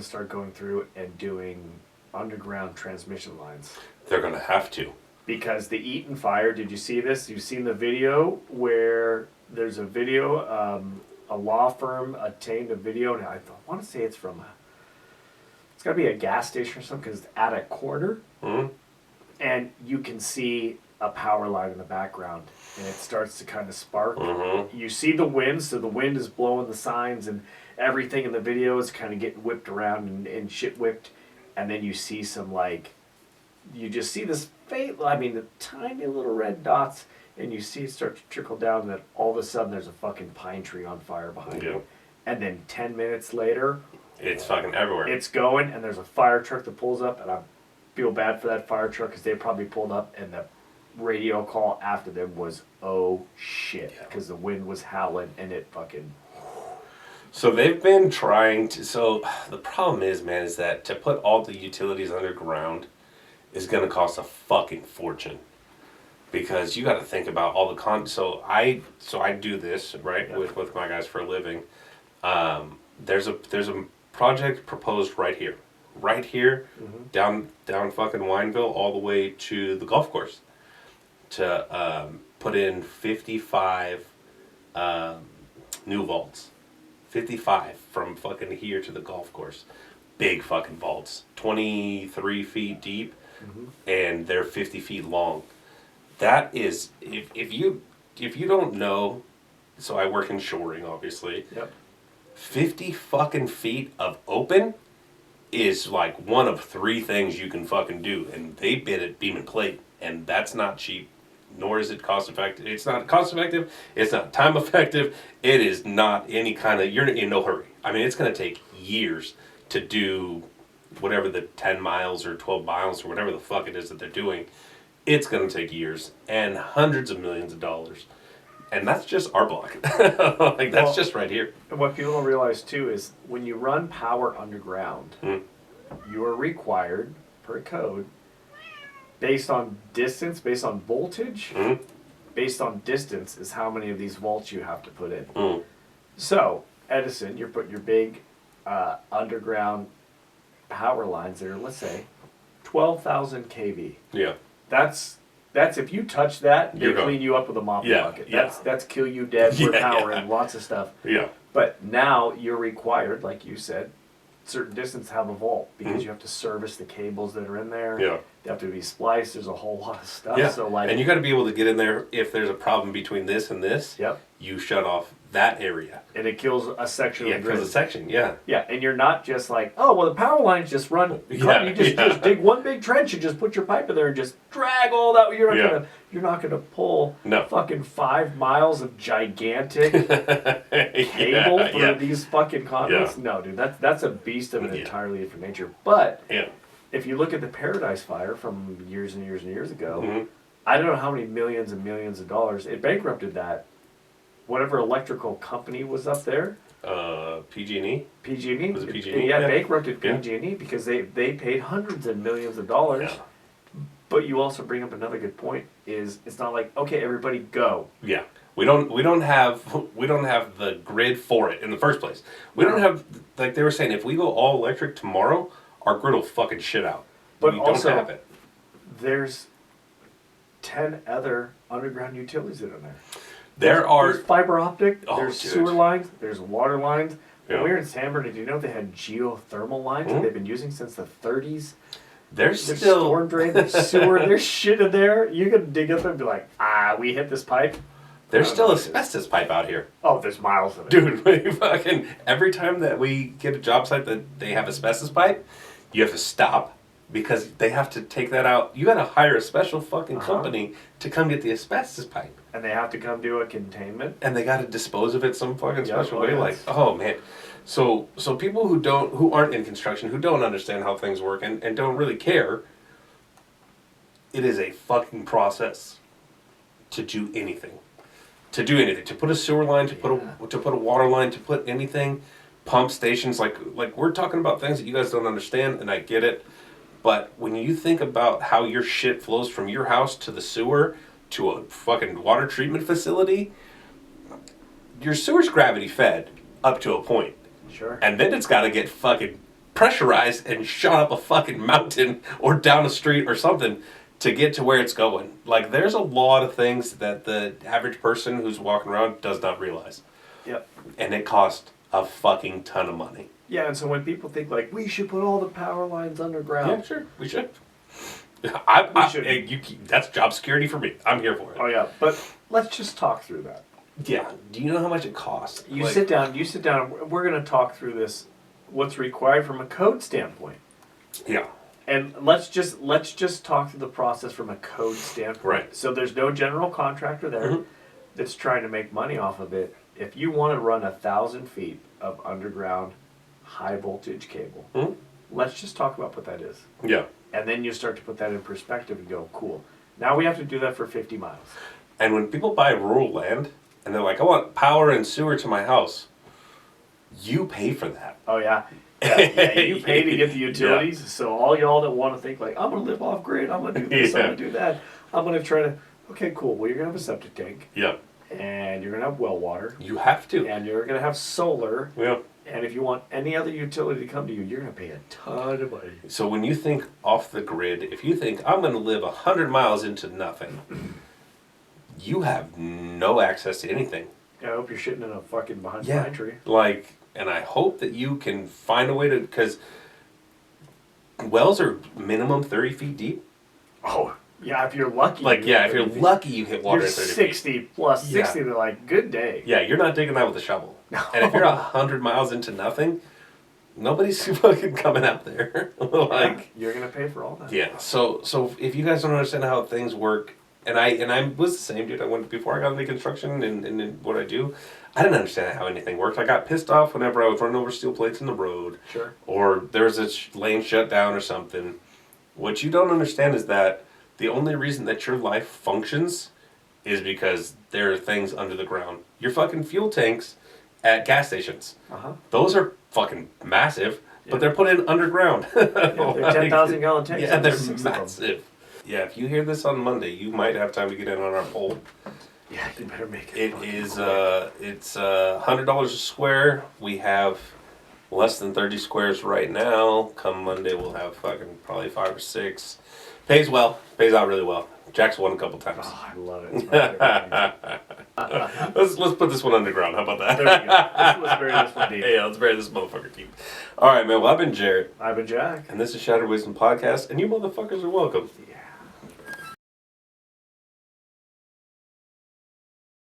start going through and doing underground transmission lines. They're going to have to. Because the Eaton fire, did you see this? You've seen the video where there's a video, a law firm obtained a video, and I want to say it's got to be a gas station or something, because it's at a corner. Mm-hmm. And you can see a power line in the background, and it starts to kind of spark. Mm-hmm. You see the wind, so the wind is blowing the signs, and everything in the video is kind of getting whipped around and shit whipped. And then you see some, like, you just see this the tiny little red dots, and you see it start to trickle down, and then all of a sudden there's a fucking pine tree on fire behind you. And then 10 minutes later, it's fucking everywhere. It's going, and there's a fire truck that pulls up, and I feel bad for that fire truck because they probably pulled up, and the radio call after them was, oh shit, because the wind was howling, and it fucking... So they've been trying to... So the problem is, man, is that to put all the utilities underground is going to cost a fucking fortune. Because you got to think about all the So I do this, right, with my guys for a living. There's a project proposed right here, down fucking Wineville, all the way to the golf course, to put in 55 new vaults, 55 from fucking here to the golf course, big fucking vaults, 23 feet deep, and they're 50 feet long. That is, if you don't know, so I work in shoring, obviously. Yep. 50 fucking feet of open is like one of 3 things you can fucking do, and they bid it beam and plate, and that's not cheap, nor is it cost effective. It's not cost effective, it's not time effective, it is not any kind of, you're in no hurry. I mean, it's going to take years to do whatever the 10 miles or 12 miles or whatever the fuck it is that they're doing. It's going to take years and hundreds of millions of dollars. And that's just our block. That's just right here. And what people don't realize, too, is when you run power underground, you are required, per code, based on distance, based on voltage, based on distance, is how many of these volts you have to put in. So, Edison, you're putting your big underground power lines there, let's say, 12,000 kV. Yeah. That's if you touch that, they clean you up with a mop bucket. That's kill you dead for power and lots of stuff. Yeah. But now you're required, like you said, certain distance have a vault because you have to service the cables that are in there. Yeah. They have to be spliced. There's a whole lot of stuff. Yeah. So like, and you got to be able to get in there if there's a problem between this and this. Yep. You shut off that area. And it kills a section of the grid. Yeah, kills a section, yeah. Yeah, and you're not just like, oh, well, the power lines just run. You just dig one big trench and just put your pipe in there and just drag all that. You're not gonna pull fucking 5 miles of gigantic cable for these fucking conduits. No, dude, that's a beast of an entirely different nature. But if you look at the Paradise Fire from years and years and years ago, I don't know how many millions and millions of dollars it bankrupted that. Whatever electrical company was up there. PG&E? PG&E? Was it PG&E? Yeah, bankrupted PG&E because they paid hundreds of millions of dollars. Yeah. But you also bring up another good point, is it's not like, okay, everybody go. Yeah. We don't have the grid for it in the first place. We don't have, like they were saying, if we go all electric tomorrow, our grid will fucking shit out. But we also, don't have it. There's 10 other underground utilities that are there. There's fiber optic, there's sewer lines, there's water lines. When we were in San Bernardino, did you know they had geothermal lines that they've been using since the 30s? There's still storm drain, there's sewer, there's shit in there. You can dig up and be like, we hit this pipe. There's still asbestos pipe out here. Oh, there's miles of it. Dude, fucking every time that we get a job site that they have asbestos pipe, you have to stop because they have to take that out. You got to hire a special fucking company to come get the asbestos pipe. And they have to come do a containment. And they got to dispose of it some fucking special way. Like, oh man. So people who aren't in construction, who don't understand how things work and don't really care, it is a fucking process to do anything. To put a sewer line, to put a water line, to put anything, pump stations, like we're talking about things that you guys don't understand, and I get it. But when you think about how your shit flows from your house to the sewer to a fucking water treatment facility, your sewer's gravity fed up to a point. Sure. And then it's got to get fucking pressurized and shot up a fucking mountain or down a street or something to get to where it's going. Like, there's a lot of things that the average person who's walking around does not realize. Yep. And it costs a fucking ton of money. Yeah, and so when people think, like, we should put all the power lines underground. Yeah, sure, we should. That's job security for me. I'm here for it. Oh yeah, but let's just talk through that. Yeah. Do you know how much it costs? You sit down. We're going to talk through this. What's required from a code standpoint. Yeah. And let's just talk through the process from a code standpoint. Right. So there's no general contractor there that's trying to make money off of it. If you want to run 1,000 feet of underground high voltage cable, let's just talk about what that is. Yeah. And then you start to put that in perspective and go, cool. Now we have to do that for 50 miles. And when people buy rural land and they're like, I want power and sewer to my house, you pay for that. Oh, yeah. Yeah, you pay to get the utilities. Yeah. So all y'all that want to think like, I'm going to live off grid, I'm going to do this, I'm going to do that. I'm going to try to, okay, cool. Well, you're going to have a septic tank. Yeah. And you're going to have well water. You have to. And you're going to have solar. Yeah. And if you want any other utility to come to you, you're going to pay a ton of money. So when you think off the grid, if you think I'm going to live 100 miles into nothing, you have no access to anything. Yeah, I hope you're shitting in a fucking behind pine tree. Like, and I hope that you can find a way to, because wells are minimum 30 feet deep. Oh, yeah, if you're lucky. Like, yeah, if you're lucky, you hit water you're at 30 60 feet. Plus 60, they're like, good day. Yeah, you're not digging that with a shovel. No. And if you're 100 miles into nothing, nobody's fucking coming out there. Like, you're going to pay for all that. Yeah, so if you guys don't understand how things work, and I was the same dude. I went before I got into construction and what I do. I didn't understand how anything worked. I got pissed off whenever I was running over steel plates in the road. Sure. Or there was a lane shut down or something. What you don't understand is that the only reason that your life functions is because there are things under the ground. Your fucking fuel tanks at gas stations. Those are fucking massive, but they're put in underground. Yeah, they're 10,000 gallon tanks. Yeah, they're massive. Yeah, if you hear this on Monday, you might have time to get in on our poll. Yeah, you better make it. It's $100 a square. We have less than 30 squares right now. Come Monday, we'll have fucking probably 5 or 6. Pays well. Pays out really well. Jack's won a couple times. Oh, I love it. It's my favorite Let's put this one underground. How about that? There we go. Let's bury this one deep. Yeah, let's bury this motherfucker deep. All right, man. Well, I've been Jerett. I've been Jack. And this is Shattered Wisdom Podcast. And you motherfuckers are welcome. Yeah.